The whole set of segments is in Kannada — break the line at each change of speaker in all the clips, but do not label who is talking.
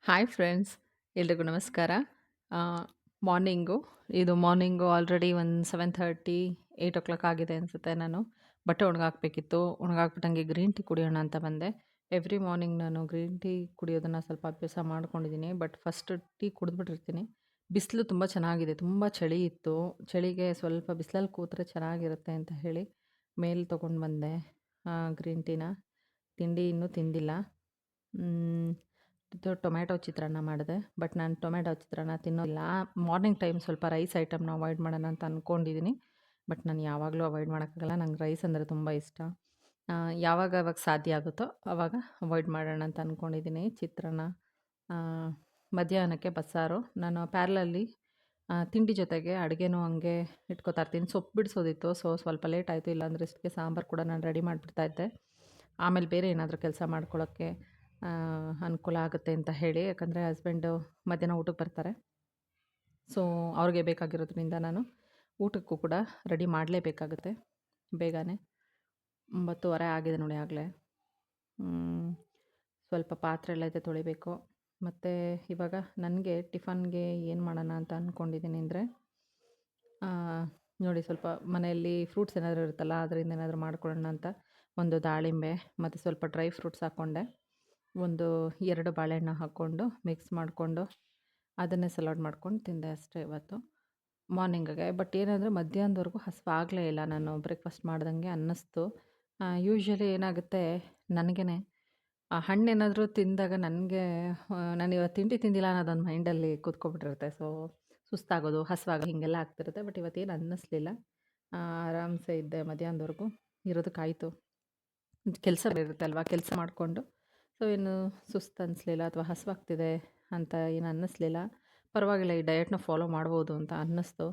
ಹಾಯ್ ಫ್ರೆಂಡ್ಸ್, ಎಲ್ರಿಗೂ ನಮಸ್ಕಾರ. ಆ, ಮಾರ್ನಿಂಗು ಮಾರ್ನಿಂಗು ಆಲ್ರೆಡಿ ಒಂದು 7:30, 8 ಆಗಿದೆ ಅನಿಸುತ್ತೆ. ನಾನು ಬಟ್ಟೆ ಒಣಗಾಕಬೇಕಿತ್ತು. ಒಣಗಾಕ್ಬಿಟ್ಟಂಗೆ ಗ್ರೀನ್ ಟೀ ಕುಡಿಯೋಣ ಅಂತ ಬಂದೆ. ಎವ್ರಿ ಮಾರ್ನಿಂಗ್ ನಾನು ಗ್ರೀನ್ ಟೀ ಕುಡಿಯೋದನ್ನು ಸ್ವಲ್ಪ ಅಭ್ಯಾಸ ಮಾಡ್ಕೊಂಡಿದ್ದೀನಿ. ಬಟ್ ಫಸ್ಟ್ ಟೀ ಕುಡಿದ್ಬಿಟ್ಟಿರ್ತೀನಿ. ಬಿಸಿಲು ತುಂಬ ಚೆನ್ನಾಗಿದೆ, ತುಂಬ ಚಳಿ ಇತ್ತು. ಚಳಿಗೆ ಸ್ವಲ್ಪ ಬಿಸಿಲಲ್ಲಿ ಕೂತ್ರೆ ಚೆನ್ನಾಗಿರುತ್ತೆ ಅಂತ ಹೇಳಿ ಮೇಲೆ ತೊಗೊಂಡು ಬಂದೆ ಗ್ರೀನ್ ಟೀನ. ತಿಂಡಿ ಇನ್ನೂ ತಿಂದಿಲ್ಲ. ಇದು ಟೊಮ್ಯಾಟೊ ಚಿತ್ರಾನ್ನ ಮಾಡಿದೆ. ಬಟ್ ನಾನು ಟೊಮ್ಯಾಟೊ ಚಿತ್ರಾನ್ನ ತಿನ್ನೋಲ್ಲ. ಮಾರ್ನಿಂಗ್ ಟೈಮ್ ಸ್ವಲ್ಪ ರೈಸ್ ಐಟಮ್ನ ಅವಾಯ್ಡ್ ಮಾಡೋಣ ಅಂತ ಅಂದ್ಕೊಂಡಿದ್ದೀನಿ. ಬಟ್ ನಾನು ಯಾವಾಗಲೂ ಅವಾಯ್ಡ್ ಮಾಡೋಕ್ಕಾಗಲ್ಲ. ನಂಗೆ ರೈಸ್ ಅಂದರೆ ತುಂಬ ಇಷ್ಟ. ಯಾವಾಗ ಸಾಧ್ಯ ಆಗುತ್ತೋ ಆವಾಗ ಅವಾಯ್ಡ್ ಮಾಡೋಣ ಅಂತ ಅಂದ್ಕೊಂಡಿದ್ದೀನಿ. ಚಿತ್ರಾನ್ನ, ಆ, ಮಧ್ಯಾಹ್ನಕ್ಕೆ ಬಸ್ಸಾರು. ನಾನು ಪ್ಯಾರ್ಲಲ್ಲಿ ತಿಂಡಿ ಜೊತೆಗೆ ಅಡುಗೆನೂ ಹಂಗೆ ಇಟ್ಕೋತಾ ಇರ್ತೀನಿ. ಸೊಪ್ಪು ಬಿಡಿಸೋದಿತ್ತು, ಸ್ವಲ್ಪ ಲೇಟ್ ಆಯಿತು. ಇಲ್ಲಾಂದರೆ ಇಷ್ಟಕ್ಕೆ ಸಾಂಬಾರು ಕೂಡ ನಾನು ರೆಡಿ ಮಾಡಿಬಿಡ್ತಾ ಇದ್ದೆ. ಆಮೇಲೆ ಬೇರೆ ಏನಾದರೂ ಕೆಲಸ ಮಾಡ್ಕೊಳ್ಳೋಕ್ಕೆ ಅನುಕೂಲ ಆಗುತ್ತೆ ಅಂತ ಹೇಳಿ. ಯಾಕಂದರೆ ಹಸ್ಬೆಂಡು ಮಧ್ಯಾಹ್ನ ಊಟಕ್ಕೆ ಬರ್ತಾರೆ. ಸೊ ಅವ್ರಿಗೆ ಬೇಕಾಗಿರೋದ್ರಿಂದ ನಾನು ಊಟಕ್ಕೂ ಕೂಡ ರೆಡಿ ಮಾಡಲೇಬೇಕಾಗುತ್ತೆ ಬೇಗನೆ. 9:30 ಆಗಿದೆ ನೋಡಿ ಆಗಲೇ. ಸ್ವಲ್ಪ ಪಾತ್ರೆ ಎಲ್ಲ ಇದೆ, ತೊಳಿಬೇಕು. ಮತ್ತು ಇವಾಗ ನನಗೆ ಟಿಫನ್ಗೆ ಏನು ಮಾಡೋಣ ಅಂತ ಅಂದ್ಕೊಂಡಿದ್ದೀನಿ ಅಂದರೆ, ನೋಡಿ ಸ್ವಲ್ಪ ಮನೆಯಲ್ಲಿ ಫ್ರೂಟ್ಸ್ ಏನಾದರೂ ಇರುತ್ತಲ್ಲ, ಅದರಿಂದ ಏನಾದರೂ ಮಾಡ್ಕೊಳ್ಳೋಣ ಅಂತ ಒಂದು ದಾಳಿಂಬೆ ಮತ್ತು ಸ್ವಲ್ಪ ಡ್ರೈ ಫ್ರೂಟ್ಸ್ ಹಾಕ್ಕೊಂಡೆ. 2 ಬಾಳೆಹಣ್ಣು ಹಾಕ್ಕೊಂಡು ಮಿಕ್ಸ್ ಮಾಡಿಕೊಂಡು ಅದನ್ನೇ ಸಲಾಡ್ ಮಾಡ್ಕೊಂಡು ತಿಂದೆ ಅಷ್ಟೇ ಇವತ್ತು ಮಾರ್ನಿಂಗಿಗೆ. ಬಟ್ ಏನಂದರೆ ಮಧ್ಯಾಹ್ನದವರೆಗೂ ಹಸಿವಾಗಲೇ ಇಲ್ಲ. ನಾನು ಬ್ರೇಕ್ಫಾಸ್ಟ್ ಮಾಡ್ದಂಗೆ ಅನ್ನಿಸ್ತು. ಯೂಶ್ವಲಿ ಏನಾಗುತ್ತೆ ನನಗೇ ಹಣ್ಣೇನಾದರೂ ತಿಂದಾಗ ನನಗೆ ನಾನು ಇವತ್ತು ತಿಂಡಿ ತಿಂದಿಲ್ಲ ಅನ್ನೋದೊಂದು ಮೈಂಡಲ್ಲಿ ಕೂತ್ಕೊಬಿಟ್ಟಿರುತ್ತೆ. ಸೊ ಸುಸ್ತಾಗೋದು, ಹಸಿವಾಗೋದು ಹೀಗೆಲ್ಲ ಆಗ್ತಿರುತ್ತೆ. ಬಟ್ ಇವತ್ತೇನು ಅನ್ನಿಸ್ಲಿಲ್ಲ. ಆರಾಮ್ಸೆ ಇದ್ದೆ ಮಧ್ಯಾಹ್ನದವರೆಗೂ. ಇರೋದಕ್ಕಾಯಿತು. ಕೆಲಸ ಇರುತ್ತೆ ಅಲ್ವಾ, ಕೆಲಸ ಮಾಡಿಕೊಂಡು ಸೊ ಏನು ಸುಸ್ತು ಅನ್ನಿಸ್ಲಿಲ್ಲ ಅಥವಾ ಹಸಿವಾಗ್ತಿದೆ ಅಂತ ಏನು ಅನ್ನಿಸ್ಲಿಲ್ಲ. ಪರವಾಗಿಲ್ಲ, ಈ ಡಯಟ್ನ ಫಾಲೋ ಮಾಡ್ಬೋದು ಅಂತ ಅನ್ನಿಸ್ತು.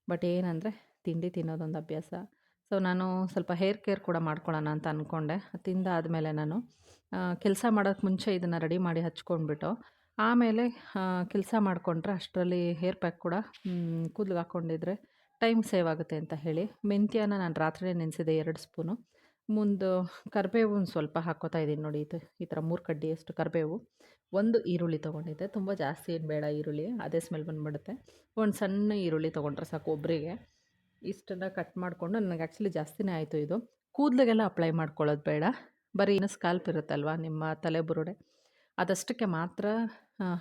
ಬಟ್ ಏನಂದರೆ ತಿಂಡಿ ತಿನ್ನೋದೊಂದು ಅಭ್ಯಾಸ. ಸೊ ನಾನು ಸ್ವಲ್ಪ ಹೇರ್ ಕೇರ್ ಕೂಡ ಮಾಡ್ಕೊಳ್ಳೋಣ ಅಂತ ಅಂದ್ಕೊಂಡೆ. ತಿಂದಾದಮೇಲೆ ನಾನು ಕೆಲಸ ಮಾಡೋಕ್ಕೆ ಮುಂಚೆ ಇದನ್ನು ರೆಡಿ ಮಾಡಿ ಹಚ್ಕೊಂಡ್ಬಿಟ್ಟು ಆಮೇಲೆ ಕೆಲಸ ಮಾಡಿಕೊಂಡ್ರೆ ಅಷ್ಟರಲ್ಲಿ ಹೇರ್ ಪ್ಯಾಕ್ ಕೂಡ ಕೂದಲಿಗೆ ಹಾಕ್ಕೊಂಡಿದ್ರೆ ಟೈಮ್ ಸೇವ್ ಆಗುತ್ತೆ ಅಂತ ಹೇಳಿ ಮೆಂತ್ಯನ ನಾನು ರಾತ್ರಿಯೇ ನೆನೆಸಿದೆ 2 ಸ್ಪೂನು. ಕರಿಬೇವು ಒಂದು ಸ್ವಲ್ಪ ಹಾಕ್ಕೋತಾ ಇದ್ದೀನಿ ನೋಡಿ. ಈ ಥರ 3 ಕಡ್ಡಿಯಷ್ಟು ಕರಿಬೇವು. 1 ಈರುಳ್ಳಿ ತೊಗೊಂಡಿದ್ದೆ. ತುಂಬ ಜಾಸ್ತಿ ಏನು ಬೇಡ ಈರುಳ್ಳಿ, ಅದೇ ಸ್ಮೆಲ್ ಬಂದುಬಿಡುತ್ತೆ. ಒಂದು ಸಣ್ಣ ಈರುಳ್ಳಿ ತೊಗೊಂಡ್ರೆ ಸಾಕು ಒಬ್ಬರಿಗೆ. ಇಷ್ಟನ್ನು ಕಟ್ ಮಾಡಿಕೊಂಡು, ನನಗೆ ಆ್ಯಕ್ಚುಲಿ ಜಾಸ್ತಿನೇ ಆಯಿತು ಇದು. ಕೂದಲಿಗೆಲ್ಲ ಅಪ್ಲೈ ಮಾಡ್ಕೊಳ್ಳೋದು ಬೇಡ. ಬರೀ ಸ್ಕಾಲ್ಪ್ ಇರುತ್ತಲ್ವ ನಿಮ್ಮ ತಲೆ ಬುರುಡೆ, ಅದಷ್ಟಕ್ಕೆ ಮಾತ್ರ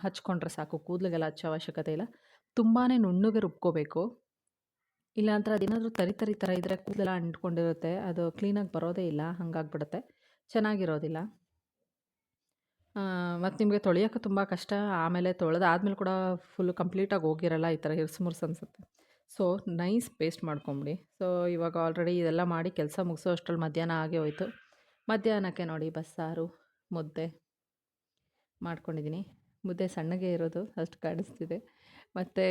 ಹಚ್ಕೊಂಡ್ರೆ ಸಾಕು. ಕೂದಲಿಗೆಲ್ಲ ಹಚ್ಚೋ ಅವಶ್ಯಕತೆ ಇಲ್ಲ. ತುಂಬಾ ನುಣ್ಣಗೆ ರುಬ್ಕೋಬೇಕು. ಇಲ್ಲಾಂದ್ರೆ ಅದೇನಾದರೂ ತರಿ ಥರ ಇದ್ದರೆ ಕೂದಲೆಲ್ಲ ಅಂಟ್ಕೊಂಡಿರುತ್ತೆ. ಅದು ಕ್ಲೀನಾಗಿ ಬರೋದೇ ಇಲ್ಲ, ಹಾಗಾಗ್ಬಿಡುತ್ತೆ, ಚೆನ್ನಾಗಿರೋದಿಲ್ಲ. ಮತ್ತು ನಿಮಗೆ ತೊಳೆಯೋಕ್ಕೆ ತುಂಬ ಕಷ್ಟ. ಆಮೇಲೆ ತೊಳೆದಾದ್ಮೇಲೆ ಕೂಡ ಫುಲ್ಲು ಕಂಪ್ಲೀಟಾಗಿ ಹೋಗಿರಲ್ಲ, ಈ ಥರ ಹಿರ್ಸು ಅನಿಸುತ್ತೆ. ಸೊ ನೈಸ್ ಪೇಸ್ಟ್ ಮಾಡ್ಕೊಂಬಿಡಿ. ಸೊ ಇವಾಗ ಆಲ್ರೆಡಿ ಇದೆಲ್ಲ ಮಾಡಿ ಕೆಲಸ ಮುಗಿಸೋ ಅಷ್ಟರಲ್ಲಿ ಮಧ್ಯಾಹ್ನ ಆಗೇ ಹೋಯಿತು. ಮಧ್ಯಾಹ್ನಕ್ಕೆ ನೋಡಿ ಬಸ್ಸಾರು, ಮುದ್ದೆ ಮಾಡ್ಕೊಂಡಿದ್ದೀನಿ. ಮುದ್ದೆ ಸಣ್ಣಗೆ ಇರೋದು, ಅಷ್ಟು ಕಾಣಿಸ್ತಿದೆ. ಮತ್ತು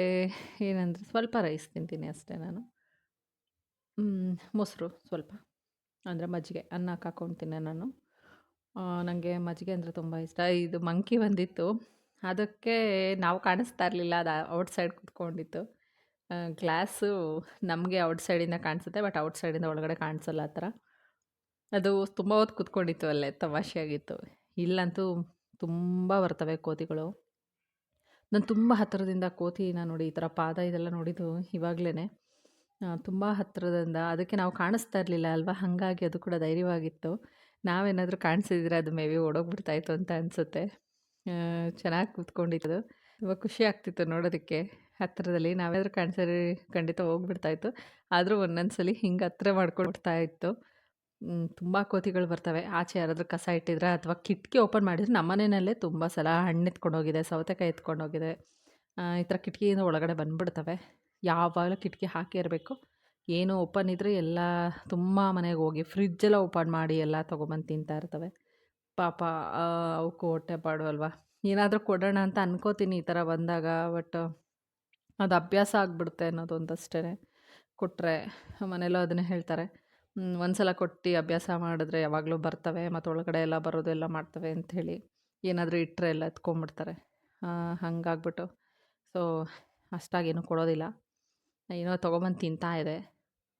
ಏನಂದರೆ ಸ್ವಲ್ಪ ರೈಸ್ ತಿಂತೀನಿ ಅಷ್ಟೇ ನಾನು. ಮೊಸರು ಸ್ವಲ್ಪ, ಅಂದರೆ ಮಜ್ಜಿಗೆ, ಅನ್ನಕ್ಕೆ ಹಾಕ್ಕೊಂಡು ತಿನ್ನೋ ನಾನು. ನನಗೆ ಮಜ್ಜಿಗೆ ಅಂದರೆ ತುಂಬ ಇಷ್ಟ. ಇದು ಮಂಕಿ ಬಂದಿತ್ತು, ಅದಕ್ಕೆ ನಾವು ಕಾಣಿಸ್ತಾ ಇರಲಿಲ್ಲ, ಅದು ಔಟ್ಸೈಡ್ ಕೂತ್ಕೊಂಡಿತ್ತು. ಗ್ಲಾಸು ನಮಗೆ ಔಟ್ಸೈಡಿಂದ ಕಾಣಿಸುತ್ತೆ, ಬಟ್ ಔಟ್ಸೈಡಿಂದ ಒಳಗಡೆ ಕಾಣಿಸಲ್ಲ ಆ ಥರ. ಅದು ತುಂಬ ಹೊತ್ತು ಕೂತ್ಕೊಂಡಿತ್ತು ಅಲ್ಲೇ, ತಮಾಷೆಯಾಗಿತ್ತು. ಇಲ್ಲಂತೂ ತುಂಬ ಬರ್ತವೆ ಕೋತಿಗಳು. ನಾನು ತುಂಬ ಹತ್ತಿರದಿಂದ ಕೋತಿನ ನೋಡಿ, ಈ ಥರ ಪಾದ ಇದೆಲ್ಲ ನೋಡಿದ್ದು ಇವಾಗಲೇ, ತುಂಬ ಹತ್ತಿರದಿಂದ. ಅದಕ್ಕೆ ನಾವು ಕಾಣಿಸ್ತಾ ಇರಲಿಲ್ಲ ಅಲ್ವಾ, ಹಾಗಾಗಿ ಅದು ಕೂಡ ಧೈರ್ಯವಾಗಿತ್ತು. ನಾವೇನಾದರೂ ಕಾಣಿಸಿದ್ರೆ ಅದು ಮೇ ಬಿ ಓಡೋಗ್ಬಿಡ್ತಾಯಿತ್ತು ಅಂತ ಅನಿಸುತ್ತೆ. ಚೆನ್ನಾಗಿ ಕೂತ್ಕೊಂಡಿತ್ತು. ತುಂಬ ಖುಷಿ ಆಗ್ತಿತ್ತು ನೋಡೋದಕ್ಕೆ ಹತ್ತಿರದಲ್ಲಿ. ನಾವೇನಾದರೂ ಕಾಣಿಸಿದ್ರೆ ಖಂಡಿತ ಹೋಗ್ಬಿಡ್ತಾಯಿತ್ತು. ಆದರೂ ಒಂದೊಂದ್ಸಲಿ ಹಿಂಗೆ ಹತ್ತಿರ ಮಾಡ್ಕೊಂಡು ಬಿಡ್ತಾ ಇತ್ತು. ತುಂಬ ಕೋತಿಗಳು ಬರ್ತವೆ. ಆಚೆ ಯಾರಾದರೂ ಕಸ ಇಟ್ಟಿದ್ರೆ ಅಥವಾ ಕಿಟಕಿ ಓಪನ್ ಮಾಡಿದರೆ, ನಮ್ಮ ಮನೆಯಲ್ಲೇ ತುಂಬ ಸಲ ಹಣ್ಣು ಎತ್ಕೊಂಡೋಗಿದೆ, ಸೌತೆಕಾಯಿ ಎತ್ಕೊಂಡೋಗಿದೆ. ಈ ಥರ ಕಿಟಕಿಯಿಂದ ಒಳಗಡೆ ಬಂದುಬಿಡ್ತವೆ. ಯಾವಾಗಲೂ ಕಿಟಕಿ ಹಾಕೇ ಇರಬೇಕು. ಏನೋ ಓಪನ್ ಇದ್ದರೆ ಎಲ್ಲ ತುಂಬ ಮನೆಗೆ ಹೋಗಿ ಫ್ರಿಜ್ಜೆಲ್ಲ ಓಪನ್ ಮಾಡಿ ಎಲ್ಲ ತೊಗೊಬಂದು ತಿಂತಾ ಇರ್ತವೆ. ಪಾಪ ಅವಕ್ಕೂ ಹೊಟ್ಟೆ ಪಾಡು ಅಲ್ವಾ. ಏನಾದರೂ ಕೊಡೋಣ ಅಂತ ಅನ್ಕೋತೀನಿ ಈ ಥರ ಬಂದಾಗ. ಬಟ್ ಅದು ಅಭ್ಯಾಸ ಆಗಿಬಿಡುತ್ತೆ ಅನ್ನೋದೊಂದಷ್ಟೇ. ಕೊಟ್ಟರೆ ಮನೇಲೂ ಅದನ್ನೇ ಹೇಳ್ತಾರೆ, ಒಂದು ಸಲ ಕೊಟ್ಟು ಅಭ್ಯಾಸ ಮಾಡಿದ್ರೆ ಯಾವಾಗಲೂ ಬರ್ತವೆ, ಮತ್ತು ಒಳಗಡೆ ಎಲ್ಲ ಬರೋದು ಎಲ್ಲ ಮಾಡ್ತವೆ ಅಂಥೇಳಿ. ಏನಾದರೂ ಇಟ್ಟರೆ ಎಲ್ಲ ಎತ್ಕೊಂಬಿಡ್ತಾರೆ. ಹಾಗಾಗ್ಬಿಟ್ಟು ಸೊ ಅಷ್ಟಾಗೇನು ಕೊಡೋದಿಲ್ಲ. ಏನೋ ತೊಗೊಬಂದು ತಿಂತಾ ಇದೆ.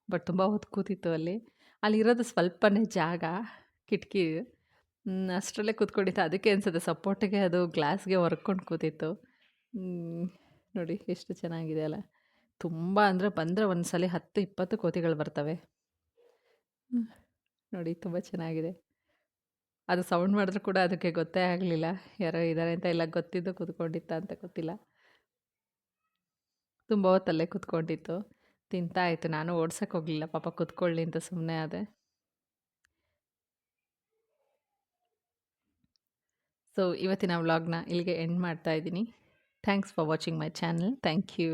ಬಟ್ ತುಂಬ ಹೊತ್ತು ಕೂತಿತ್ತು ಅಲ್ಲಿ. ಅಲ್ಲಿರೋದು ಸ್ವಲ್ಪನೇ ಜಾಗ, ಕಿಟಕಿ. ಅಷ್ಟರಲ್ಲೇ ಕೂತ್ಕೊಂಡಿತ್ತು. ಅದಕ್ಕೆ ಅನ್ಸುತ್ತೆ ಸಪೋರ್ಟಿಗೆ ಅದು ಗ್ಲಾಸ್‌ಗೆ ಒರ್ಕೊಂಡು ಕೂತಿತ್ತು. ನೋಡಿ ಎಷ್ಟು ಚೆನ್ನಾಗಿದೆ ಅಲ್ಲ. ತುಂಬ ಅಂದರೆ ಬಂದರೆ ಒಂದು ಸಲ 10, 20 ಕೋತಿಗಳು ಬರ್ತವೆ. ನೋಡಿ ತುಂಬ ಚೆನ್ನಾಗಿದೆ. ಅದು ಸೌಂಡ್ ಮಾಡಿದ್ರು ಕೂಡ ಅದಕ್ಕೆ ಗೊತ್ತೇ ಆಗಲಿಲ್ಲ ಯಾರೋ ಇದ್ದಾರೆ ಅಂತ. ಇಲ್ಲ ಗೊತ್ತಿದ್ದು ಕೂತ್ಕೊಂಡಿತ್ತ ಅಂತ ಗೊತ್ತಿಲ್ಲ. ತುಂಬ ಹೊತ್ತಲ್ಲೇ ಕೂತ್ಕೊಂಡಿತ್ತು. ತಿಂತಾ ಇತ್ತು. ನಾನು ಓಡ್ಸಕ್ಕೆ ಹೋಗಲಿಲ್ಲ, ಪಾಪ ಕೂತ್ಕೊಳ್ಳಿ ಅಂತ ಸುಮ್ಮನೆ ಆದೆ. ಸೊ ಇವತ್ತಿನ ವ್ಲಾಗ್ನ ಇಲ್ಲಿಗೆ ಎಂಡ್ ಮಾಡ್ತಾ ಇದ್ದೀನಿ. Thanks for watching my channel. Thank you.